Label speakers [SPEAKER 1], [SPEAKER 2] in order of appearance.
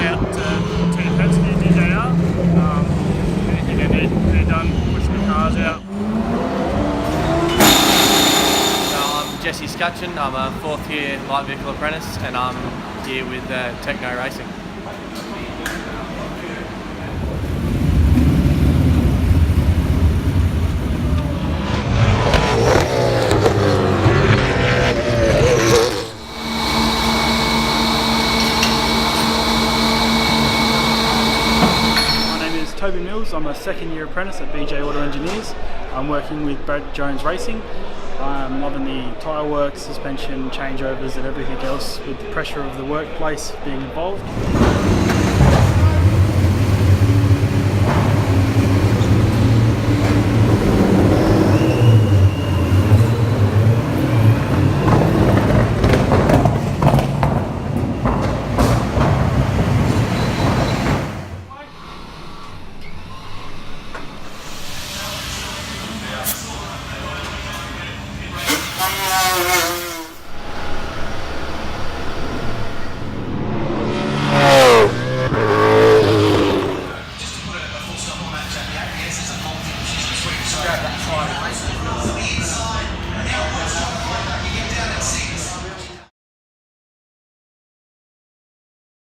[SPEAKER 1] out to Team Penske DJR. Anything they need done, pushing the cars out.
[SPEAKER 2] I'm Jesse Scutcheon. I'm a 4th year light vehicle apprentice and I'm here with Techno Racing.
[SPEAKER 3] I'm a 2nd year apprentice at BJ Auto Engineers. I'm working with Brad Jones Racing. I'm loving the tyre work, suspension, changeovers and everything else with the pressure of the workplace being involved.
[SPEAKER 4] Grab that side.